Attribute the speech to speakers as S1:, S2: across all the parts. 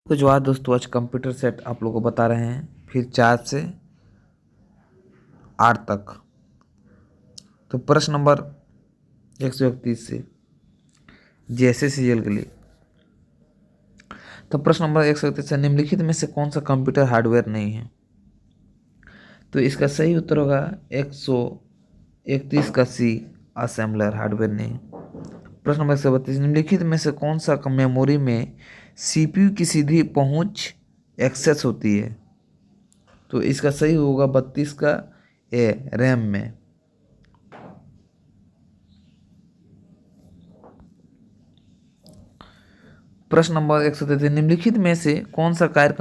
S1: तो जो आज दोस्तों आज कंप्यूटर सेट आप लोगों को बता रहे हैं, फिर 4 से 8 तक। तो प्रश्न नंबर 131 से JSSCL के लिए। तो प्रश्न नंबर 131 से निम्नलिखित में से कौन सा कंप्यूटर हार्डवेयर नहीं है? तो इसका सही उत्तर होगा 131 का सी, असेंबलर हार्डवेयर नहीं। प्रश्न नंबर 132 निम्नलिखित में से कौन सा मेमोरी में CPU की सीधी पहुंच एक्सेस होती है? तो इसका सही होगा 32 का ए, रैम में। प्रश्न नंबर 133 निम्नलिखित में से कौन सा कार्य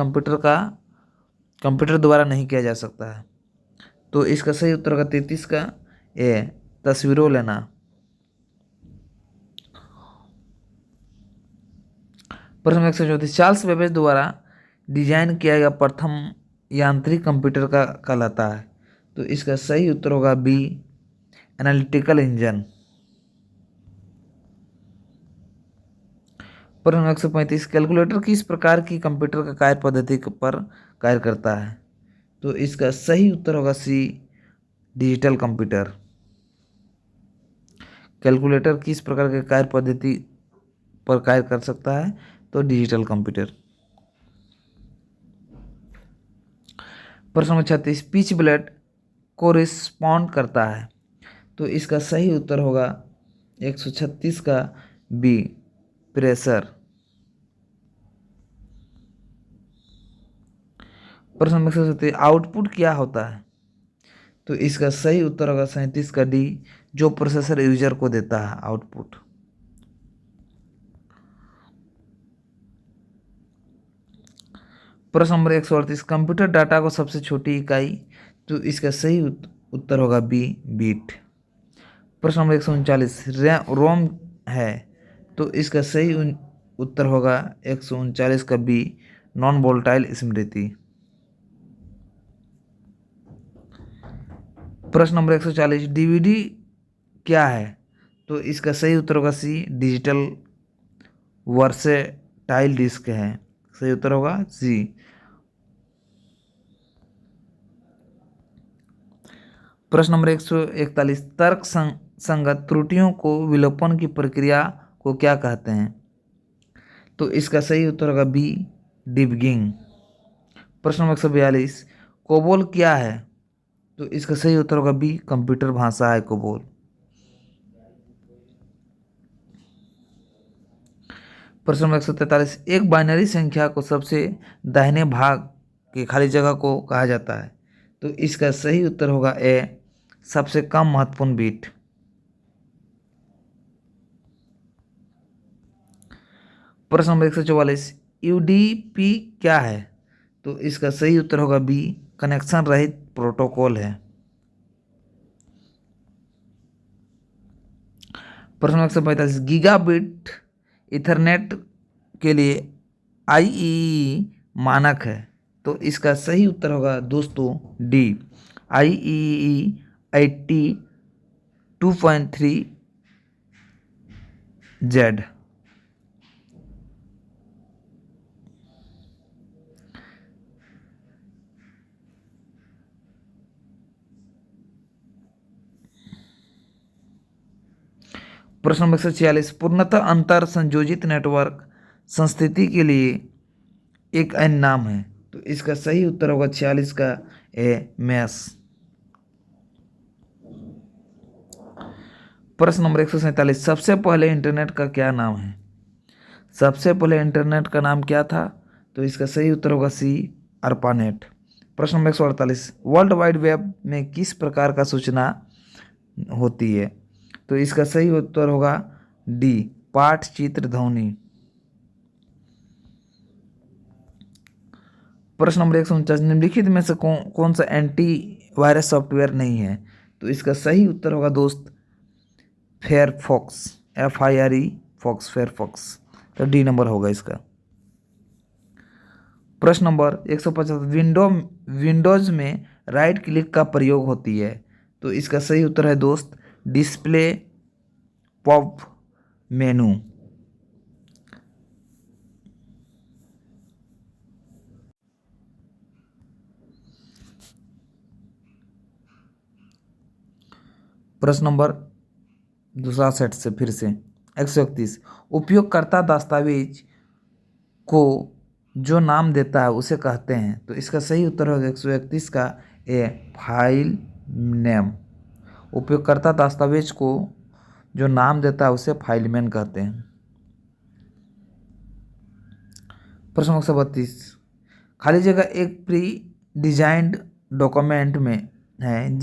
S1: कंप्यूटर द्वारा नहीं किया जा सकता है? तो इसका सही उत्तर होगा 33 का ए, तस्वीरों लेना। प्रश्न नंबर 134 चार्ल्स बेबेज द्वारा डिजाइन किया गया प्रथम यांत्रिक कंप्यूटर का कहलाता है? तो इसका सही उत्तर होगा बी, एनालिटिकल इंजन। प्रश्न नंबर 135 कैलकुलेटर किस प्रकार की कंप्यूटर का कार्य पद्धति पर कार्य करता है? तो इसका सही उत्तर होगा सी, डिजिटल कंप्यूटर। कैलकुलेटर किस प्रकार के कार्य पद्धति पर कार्य कर सकता है? तो डिजिटल कंप्यूटर। प्रश्न नंबर 36 पिच ब्लेड को रिस्पॉन्ड करता है? तो इसका सही उत्तर होगा 136 का बी, प्रेशर। प्रश्न नंबर 137 आउटपुट क्या होता है? तो इसका सही उत्तर होगा 37 का डी, जो प्रोसेसर यूजर को देता है आउटपुट। प्रश्न नंबर 138 कंप्यूटर डाटा को सबसे छोटी इकाई? तो इसका सही उत्तर होगा बी, बीट। प्रश्न नंबर 139 रोम है? तो इसका सही उत्तर होगा 139 का बी, नॉन वोलेटाइल स्मृति। प्रश्न नंबर 140 डीवीडी क्या है? तो इसका सही उत्तर होगा सी, डिजिटल वर्सेटाइल डिस्क है। सही उत्तर होगा सी। प्रश्न नंबर 141 तर्क संगत त्रुटियों को विलोपन की प्रक्रिया को क्या कहते हैं? तो इसका सही उत्तर होगा बी, डिबगिंग। प्रश्न नंबर 142 कोबोल क्या है? तो इसका सही उत्तर होगा बी, कंप्यूटर भाषा है कोबोल। प्रश्न नंबर 143 एक बाइनरी संख्या को सबसे दाहिने भाग की खाली जगह को कहा जाता है? तो इसका सही उत्तर होगा ए, सबसे कम महत्वपूर्ण बिट। प्रश्न नंबर 144 यूडीपी क्या है? तो इसका सही उत्तर होगा बी, कनेक्शन रहित प्रोटोकॉल है। प्रश्न नंबर 145 गीगाबिट इथरनेट के लिए IEEE मानक है? तो इसका सही उत्तर होगा दोस्तों डी, IEEE 82.3Z। प्रश्न नंबर 146 पूर्णतः अंतर संयोजित नेटवर्क संस्थिति के लिए एक अन्य नाम है? तो इसका सही उत्तर होगा 46 का ए, मैस। प्रश्न नंबर 147 सबसे पहले इंटरनेट का क्या नाम है? सबसे पहले इंटरनेट का नाम क्या था? तो इसका सही उत्तर होगा सी, अर्पानेट। प्रश्न नंबर 148 वर्ल्ड वाइड वेब में किस प्रकार का सूचना होती है? तो इसका सही उत्तर होगा डी, पाठ, चित्र, ध्वनि। प्रश्न नंबर 149 निम्नलिखित में से कौन सा एंटीवायरस सॉफ्टवेयर नहीं है? तो इसका सही उत्तर होगा दोस्त फेयरफॉक्स, FIRE फॉक्स, फेयरफॉक्स। तो डी नंबर होगा इसका। प्रश्न नंबर 150 विंडोज में राइट क्लिक का प्रयोग होती है? तो इसका सही उत्तर है दोस्त डिस्प्ले पॉप, मेनू। प्रश्न नंबर दूसरा सेट से फिर से 131, उपयोगकर्ता दस्तावेज को जो नाम देता है उसे कहते हैं। तो इसका सही उत्तर होगा 131 का ए, फाइल नेम। उपयोगकर्ता दस्तावेज को जो नाम देता है उसे फाइल नेम कहते हैं। प्रश्न 132, खाली जगह एक प्री डिजाइंड डॉक्यूमेंट में है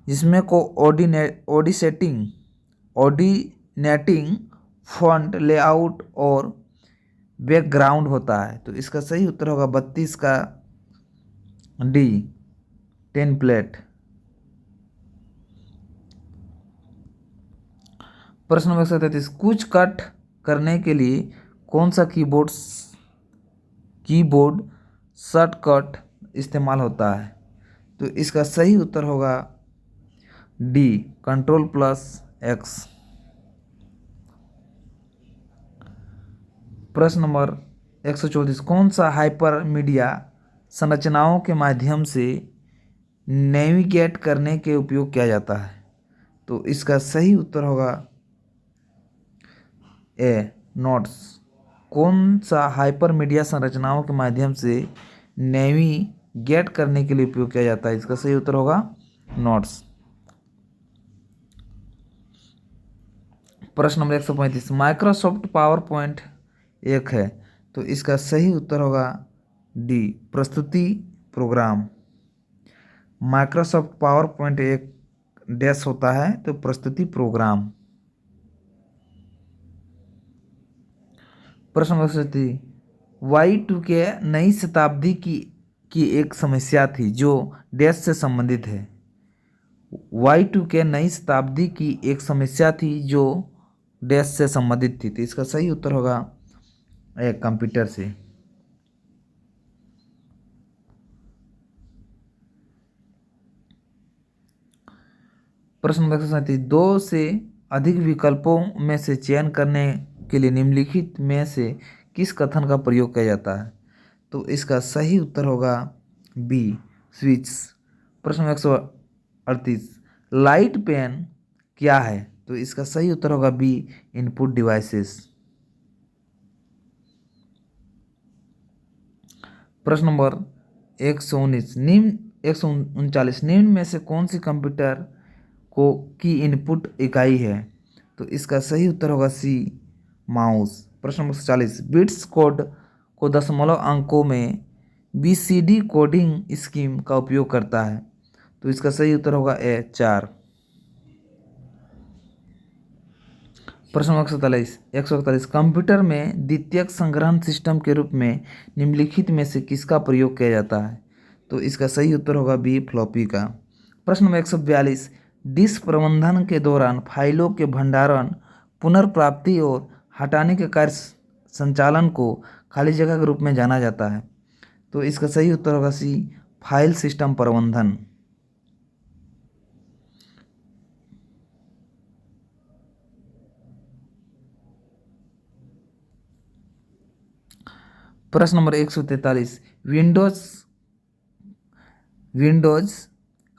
S1: जिसमें को ऑर्डिनेटिंग फॉन्ट लेआउट और बैकग्राउंड होता है। तो इसका सही उत्तर होगा 32 का डी, टेम्पलेट। प्रश्न नंबर 133, कुछ कट करने के लिए कौन सा कीबोर्ड शॉर्टकट इस्तेमाल होता है। तो इसका सही उत्तर होगा डी, Ctrl+X। प्रश्न नंबर 134, कौन सा हाइपर मीडिया संरचनाओं के माध्यम से नेविगेट करने के उपयोग किया जाता है। तो इसका सही उत्तर होगा ए, नोट्स। कौन सा हाइपर मीडिया संरचनाओं के माध्यम से नेविगेट करने के लिए उपयोग किया जाता है। इसका सही उत्तर होगा नोट्स। प्रश्न नंबर 135, माइक्रोसॉफ्ट पावर पॉइंट एक है। तो इसका सही उत्तर होगा डी, प्रस्तुति प्रोग्राम। माइक्रोसॉफ्ट पावर पॉइंट एक डैश होता है तो प्रस्तुति प्रोग्राम। प्रश्न नंबर 37, Y2K नई शताब्दी की एक समस्या थी जो डैश से संबंधित है। Y2K नई शताब्दी की एक समस्या थी जो डैश से संबंधित थी। तो इसका सही उत्तर होगा कंप्यूटर से। प्रश्न नंबर 37, दो से अधिक विकल्पों में से चयन करने के लिए निम्नलिखित में से किस कथन का प्रयोग किया जाता है। तो इसका सही उत्तर होगा बी, स्विच। प्रश्न 138, लाइट पेन क्या है। तो इसका सही उत्तर होगा बी, इनपुट डिवाइसेस। प्रश्न नंबर 139, 139, निम्न में से कौन सी कंप्यूटर की इनपुट इकाई है। तो इसका सही उत्तर होगा सी, माउस। प्रश्न नंबर 40, बिट्स कोड को दशमलव अंकों में BCD कोडिंग स्कीम का उपयोग करता है। तो इसका सही उत्तर होगा ए, 4। प्रश्न नंबर 141, कंप्यूटर में द्वितीयक संग्रहण सिस्टम के रूप में निम्नलिखित में से किसका प्रयोग किया जाता है। तो इसका सही उत्तर होगा बी, फ्लॉपी का। प्रश्न नंबर 142, डिस्क प्रबंधन के दौरान फाइलों के भंडारण, पुनर्प्राप्ति और हटाने के कार्य संचालन को खाली जगह के रूप में जाना जाता है। तो इसका सही उत्तर होगा सी, फाइल सिस्टम प्रबंधन। प्रश्न नंबर 143, विंडोज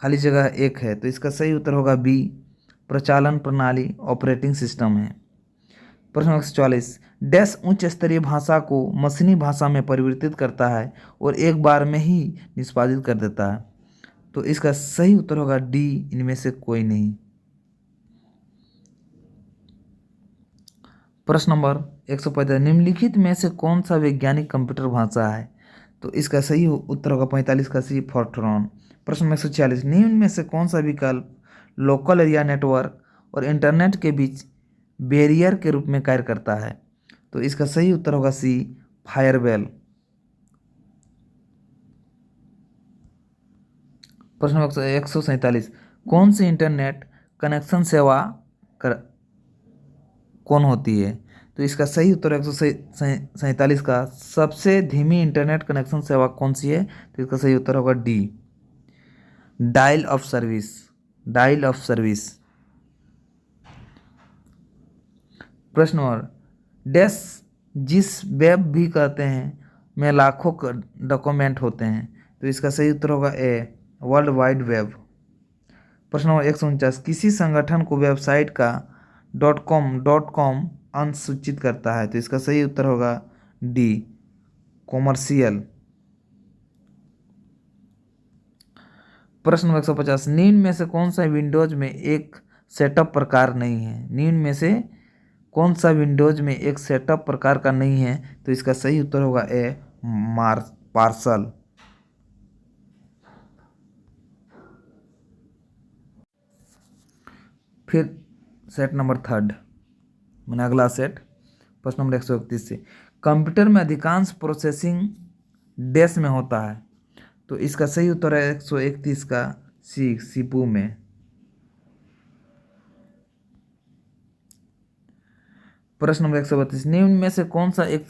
S1: खाली जगह एक है। तो इसका सही उत्तर होगा बी, प्रचालन प्रणाली, ऑपरेटिंग सिस्टम है। प्रश्न नंबर 144, डैश उच्च स्तरीय भाषा को मशीनी भाषा में परिवर्तित करता है और एक बार में ही निष्पादित कर देता है। तो इसका सही उत्तर होगा डी, इनमें से कोई नहीं। प्रश्न नंबर 145, निम्नलिखित में से कौन सा वैज्ञानिक कंप्यूटर भाषा है। तो इसका सही उत्तर होगा 45 का सी, फोर्ट्रॉन। प्रश्न नंबर 146, निम्न में से कौन सा विकल्प लोकल एरिया नेटवर्क और इंटरनेट के बीच बैरियर के रूप में कार्य करता है। तो इसका सही उत्तर होगा सी, फायरवेल। प्रश्न नंबर 147, कौन सी इंटरनेट कनेक्शन सेवा कौन होती है। तो इसका सही उत्तर 147 का सबसे धीमी इंटरनेट कनेक्शन सेवा कौन सी है। तो इसका सही उत्तर होगा डी, डायल ऑफ सर्विस। प्रश्न नंबर डैश, जिस वेब भी कहते हैं में लाखों डॉक्यूमेंट होते हैं। तो इसका सही उत्तर होगा ए, वर्ल्ड वाइड वेब। प्रश्न नंबर 149, किसी संगठन को वेबसाइट का .com अंश सूचित करता है, तो इसका सही उत्तर होगा डी, कॉमर्शियल। प्रश्न नंबर 150, निम्न में से कौन सा विंडोज में एक सेटअप प्रकार नहीं है? निम्न में से कौन सा विंडोज में एक सेटअप प्रकार का नहीं है? तो इसका सही उत्तर होगा ए, पार्सल। फिर सेट नंबर 3, मैंने अगला सेट प्रश्न नंबर 131 से, कंप्यूटर में अधिकांश प्रोसेसिंग डैश में होता है, तो इसका सही उत्तर है 131 का सी, सीपू में। प्रश्न नंबर 132, निम्न में से कौन सा एक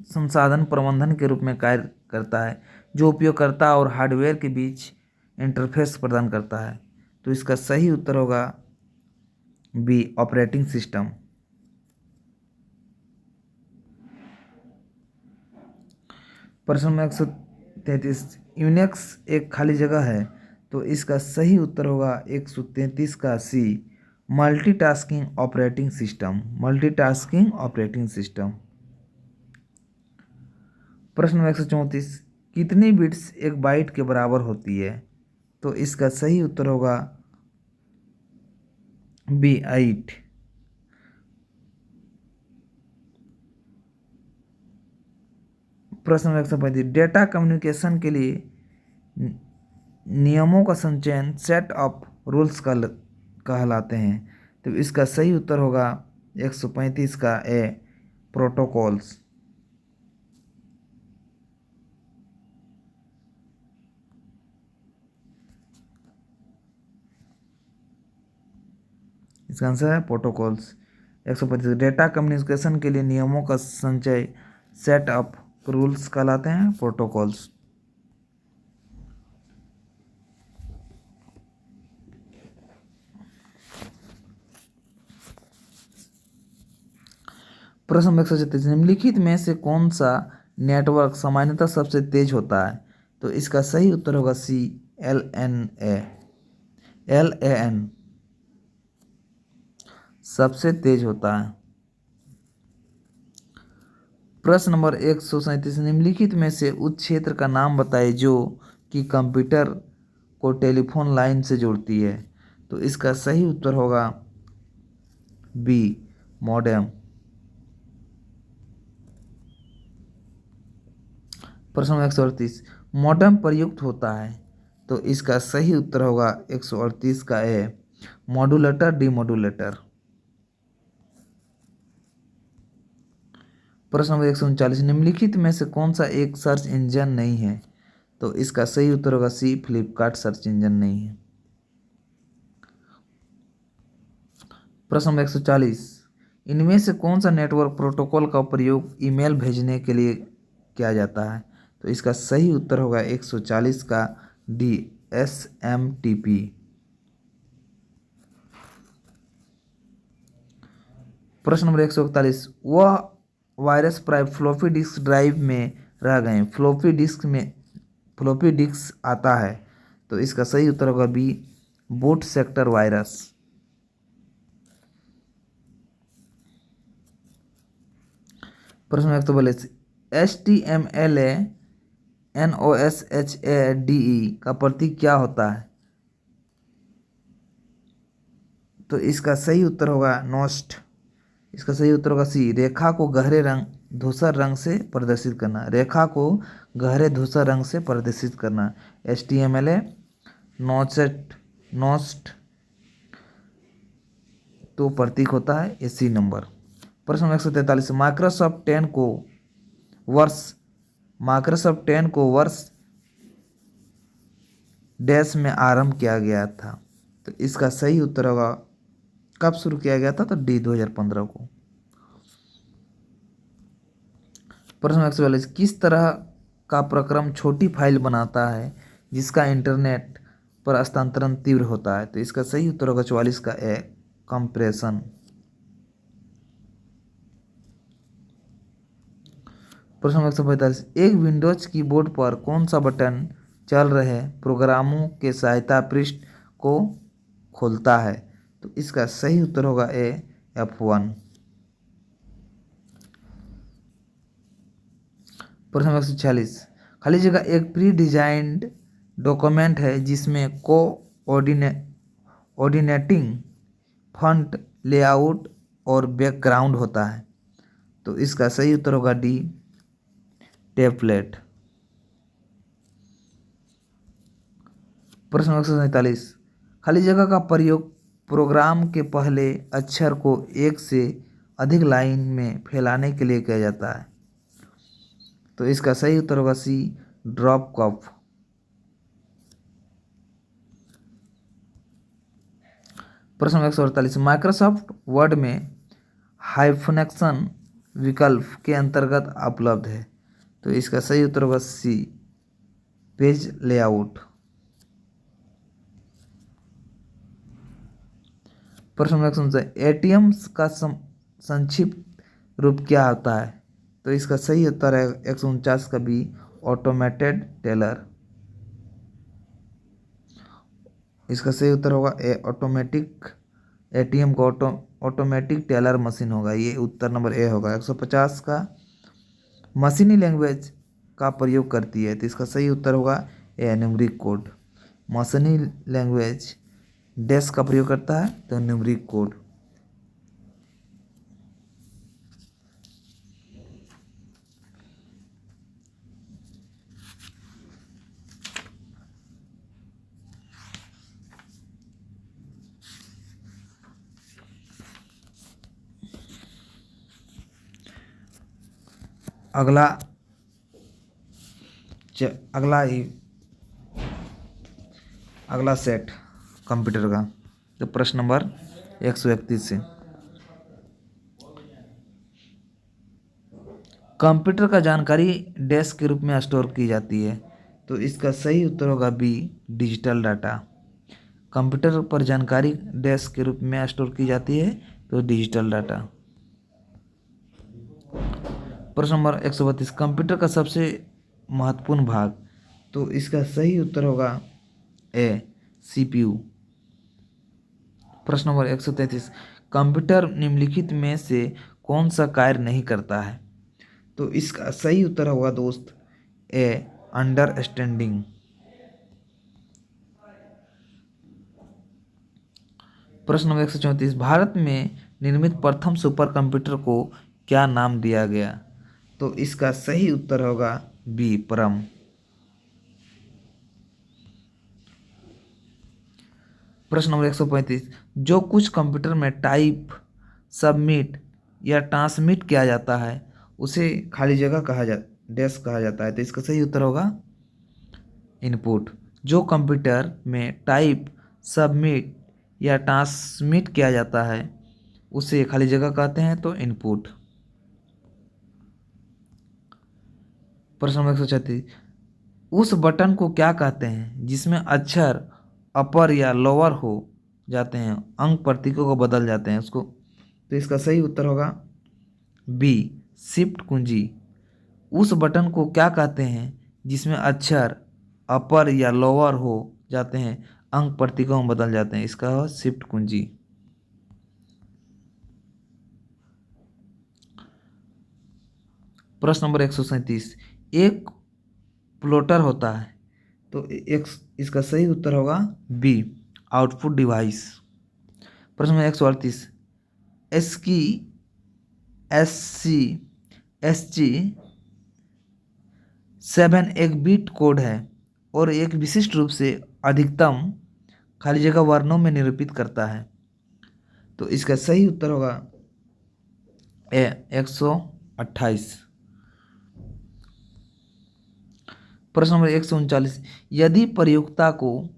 S1: संसाधन प्रबंधन के रूप में कार्य करता है जो उपयोगकर्ता और हार्डवेयर के बीच इंटरफेस प्रदान करता है? तो इसका सही उत्तर होगा बी, ऑपरेटिंग सिस्टम। प्रश्न नंबर 133, यूनिक्स एक खाली जगह है, तो इसका सही उत्तर होगा 133 का C, multitasking operating system. Multitasking operating system. प्रश्न नंबर 134, कितनी बिट्स एक बाइट के बराबर होती है? तो इसका सही उत्तर होगा बी, 8। प्रश्न नंबर 135, डेटा कम्युनिकेशन के लिए नियमों का संचयन सेट ऑफ रूल्स कहलाते हैं, तो इसका सही उत्तर होगा 135 का ए, प्रोटोकॉल्स। इसका आंसर है प्रोटोकॉल्स। 135, डेटा कम्युनिकेशन के लिए नियमों का संचय सेट ऑफ रूल्स कहलाते हैं, प्रोटोकॉल्स। प्रश्न नंबर 136, निम्नलिखित में से कौन सा नेटवर्क सामान्यतः सबसे तेज होता है? तो इसका सही उत्तर होगा सी, LAN सबसे तेज होता है। प्रश्न नंबर 137, निम्नलिखित में से उस क्षेत्र का नाम बताइए जो कि कंप्यूटर को टेलीफोन लाइन से जोड़ती है? तो इसका सही उत्तर होगा बी, मॉडेम। प्रश्न नंबर 138, मॉडेम प्रयुक्त होता है, तो इसका सही उत्तर होगा 138 का ए, मॉड्यूलेटर डीमॉड्यूलेटर। प्रश्न नंबर 139, निम्नलिखित में से कौन सा एक सर्च इंजन नहीं है? तो इसका सही उत्तर होगा सी, फ्लिपकार्ट सर्च इंजन नहीं है। प्रश्न नंबर 140, इनमें से कौन सा नेटवर्क प्रोटोकॉल का प्रयोग ईमेल भेजने के लिए किया जाता है? तो इसका सही उत्तर होगा 140 का डी, SMTP। प्रश्न नंबर 141, वह वायरस प्राय फ्लॉपी डिस्क ड्राइव में रह गए। फ्लॉपी डिस्क आता है, तो इसका सही उत्तर होगा बी, बूट सेक्टर वायरस। प्रश्न 142, HTML NOSHADE का प्रतीक क्या होता है? तो इसका सही उत्तर होगा नोस्ट। इसका सही उत्तर होगा सी, रेखा को गहरे रंग धूसर रंग से प्रदर्शित करना। रेखा को गहरे धूसर रंग से प्रदर्शित करना, HTML नोस्ट तो प्रतीक होता है ये सी नंबर। प्रश्न नंबर 143, माइक्रोसॉफ्ट 10 को वर्ष डैश में आरंभ किया गया था, तो इसका सही उत्तर होगा, कब शुरू किया गया था? तो डी, 2015 को। प्रश्न 144, किस तरह का प्रक्रम छोटी फाइल बनाता है जिसका इंटरनेट पर हस्तांतरण तीव्र होता है? तो इसका सही उत्तर होगा 44 का ए, कंप्रेशन। प्रश्न 145, एक विंडोज कीबोर्ड पर कौन सा बटन चल रहे प्रोग्रामों के सहायता पृष्ठ को खोलता है? तो इसका सही उत्तर होगा ए F1। प्रश्न नंबर 146, खाली जगह एक प्री डिजाइंड डॉक्यूमेंट है जिसमें कोऑर्डिनेटिंग फॉन्ट, लेआउट और बैकग्राउंड होता है। तो इसका सही उत्तर होगा डी टेम्पलेट। प्रश्न नंबर 147, खाली जगह का प्रयोग प्रोग्राम के पहले अक्षर को एक से अधिक लाइन में फैलाने के लिए किया जाता है। तो इसका सही उत्तर होगा सी ड्रॉप कप। प्रश्न नंबर 148, माइक्रोसॉफ्ट वर्ड में हाइफनेक्शन विकल्प के अंतर्गत उपलब्ध है। तो इसका सही उत्तर होगा सी पेज लेआउट। प्रश्न नंबर 149, एटीएम का संक्षिप्त रूप क्या होता है? तो इसका सही उत्तर है 149 का बी ऑटोमेटेड टेलर। इसका सही उत्तर होगा ए ऑटोमेटिक। एटीएम का ऑटोमेटिक टेलर मशीन होगा, ये उत्तर नंबर ए होगा। 150 का मशीनी लैंग्वेज का प्रयोग करती है। तो इसका सही उत्तर होगा ए न्यूमेरिक कोड। मशीनी लैंग्वेज डैश का प्रयोग करता है, तो न्यूमेरिक कोड। अगला सेट कंप्यूटर का। तो प्रश्न नंबर 131 से, कंप्यूटर का जानकारी डैश के रूप में स्टोर की जाती है। तो इसका सही उत्तर होगा बी डिजिटल डाटा। कंप्यूटर पर जानकारी डैश के रूप में स्टोर की जाती है, तो डिजिटल डाटा। प्रश्न नंबर 132, कंप्यूटर का सबसे महत्वपूर्ण भाग। तो इसका सही उत्तर होगा ए सीपीयू। प्रश्न नंबर 133, कंप्यूटर निम्नलिखित में से कौन सा कार्य नहीं करता है? तो इसका सही उत्तर होगा दोस्त ए अंडरस्टैंडिंग। प्रश्न नंबर 134, भारत में निर्मित प्रथम सुपर कंप्यूटर को क्या नाम दिया गया? तो इसका सही उत्तर होगा बी परम। प्रश्न नंबर 135, जो कुछ कंप्यूटर में टाइप, सबमिट या ट्रांसमिट किया जाता है उसे खाली जगह डैश कहा जाता है। तो इसका सही उत्तर होगा इनपुट। जो कंप्यूटर में टाइप, सबमिट या ट्रांसमिट किया जाता है उसे खाली जगह कहते हैं, तो इनपुट। प्रश्न नंबर 136, उस बटन को क्या कहते हैं जिसमें अक्षर अपर या लोअर हो जाते हैं, अंक प्रतीकों को बदल जाते हैं उसको? तो इसका सही उत्तर होगा बी शिफ्ट कुंजी। उस बटन को क्या कहते हैं जिसमें अक्षर अपर या लोअर हो जाते हैं, अंक प्रतीकों में बदल जाते हैं? इसका हो शिफ्ट कुंजी। प्रश्न नंबर 137, एक प्लॉटर होता है। तो इसका सही उत्तर होगा बी आउटपुट डिवाइस। प्रश्न नंबर 138, एसकी एसजी 7 एक बिट कोड है और एक विशिष्ट रूप से अधिकतम खाली जगह वर्णों में निरूपित करता है। तो इसका सही उत्तर होगा ए 128। प्रश्न नंबर 139, यदि प्रयोक्ता को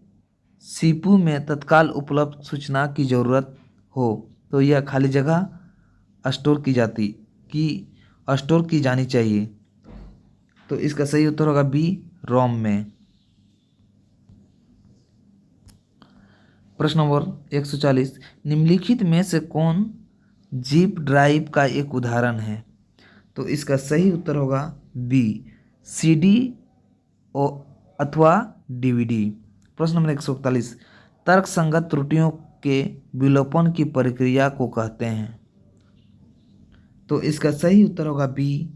S1: सीपीयू में तत्काल उपलब्ध सूचना की ज़रूरत हो तो यह खाली जगह स्टोर की जानी चाहिए। तो इसका सही उत्तर होगा बी रोम में। प्रश्न नंबर 140, निम्नलिखित में से कौन जिप ड्राइव का एक उदाहरण है? तो इसका सही उत्तर होगा बी सीडी अथवा डीवीडी। प्रश्न नंबर 141, तर्कसंगत त्रुटियों के विलोपन की प्रक्रिया को कहते हैं? तो इसका सही उत्तर होगा बी,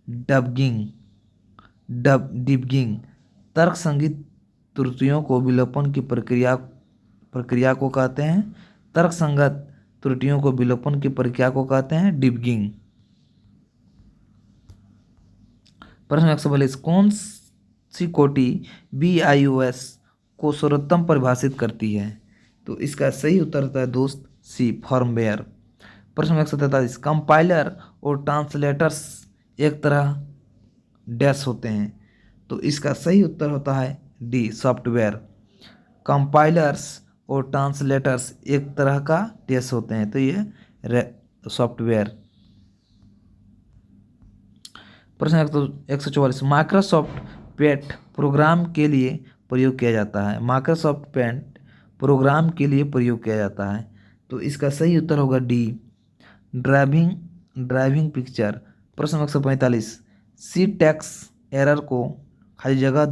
S1: डबगिंग। डिबगिंग। तर्क संगीत त्रुटियों को विलोपन की प्रक्रिया को कहते हैं। तर्क संगत त्रुटियों को विलोपन की प्रक्रिया को कहते हैं डिबगिंग। प्रश्न 142, कौन सी कोटि BIOS को सर्वोत्तम परिभाषित करती है? तो इसका सही उत्तर होता है दोस्त सी, फर्मवेयर। प्रश्न 143, कंपाइलर और ट्रांसलेटर्स एक तरह डैश होते हैं? तो इसका सही उत्तर होता है डी, सॉफ्टवेयर। कंपाइलर्स और ट्रांसलेटर्स एक तरह का डैश होते हैं, तो ये सॉफ्टवेयर। प्रश्न 144, माइक्रोसॉफ्ट पेंट प्रोग्राम के लिए प्रयोग किया जाता है? माइक्रोसॉफ्ट पेंट प्रोग्राम के लिए प्रयोग किया जाता है, तो इसका सही उत्तर होगा डी, ड्राइविंग पिक्चर। प्रश्न 145, सिंटैक्स एरर को खाली जगह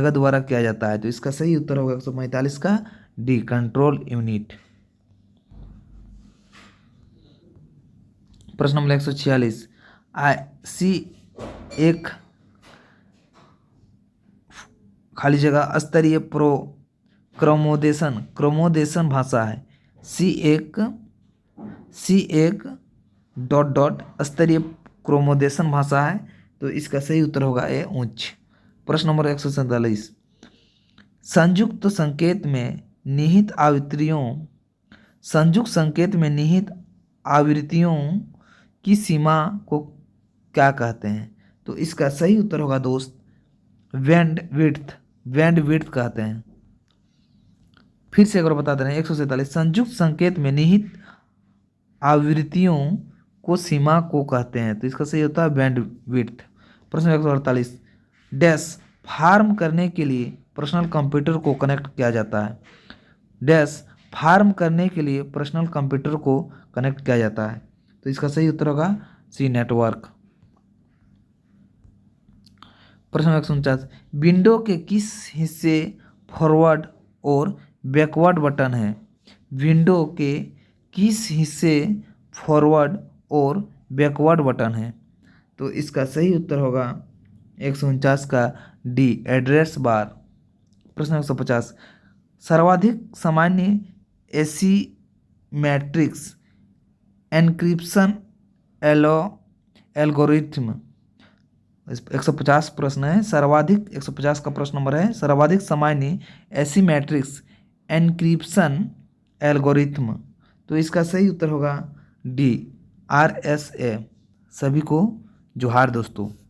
S1: द्वारा किया जाता है, तो इसका सही उत्तर होगा 145 का डी, कंट्रोल यूनिट। प्रश्न नंबर 146, सी एक खाली जगह स्तरीय क्रमोदेशन भाषा है? सी एक डॉट स्तरीय क्रमोदेशन भाषा है, तो इसका सही उत्तर होगा ए, उच्च। प्रश्न नंबर 147, संयुक्त संकेत में निहित आवृत्तियों की सीमा को क्या कहते हैं? तो इसका सही उत्तर होगा दोस्त बैंडविड्थ कहते हैं। फिर से एक बार बता दे रहे हैं, 147, संयुक्त संकेत में निहित आवृत्तियों को सीमा को कहते हैं, तो इसका सही होता है बैंडविड्थ। प्रश्न 148, डैश फार्म करने के लिए पर्सनल कंप्यूटर को कनेक्ट किया जाता है? डैश फार्म करने के लिए पर्सनल कंप्यूटर को कनेक्ट किया जाता है, तो इसका सही उत्तर होगा सी, नेटवर्क। प्रश्न 149, विंडो के किस हिस्से फॉरवर्ड और बैकवर्ड बटन है? विंडो के किस हिस्से फॉरवर्ड और बैकवर्ड बटन है? तो इसका सही उत्तर होगा 149 का डी, एड्रेस बार। प्रश्न 150, सर्वाधिक सामान्य एसिमेट्रिक्स एन्क्रिप्शन एल्गोरिथ्म। 150 प्रश्न है, 150 का प्रश्न नंबर है, सर्वाधिक सामान्य एसिमेट्रिक्स एन्क्रिप्शन एल्गोरिथ्म, तो इसका सही उत्तर होगा डी, RSA। सभी को जोहार दोस्तों।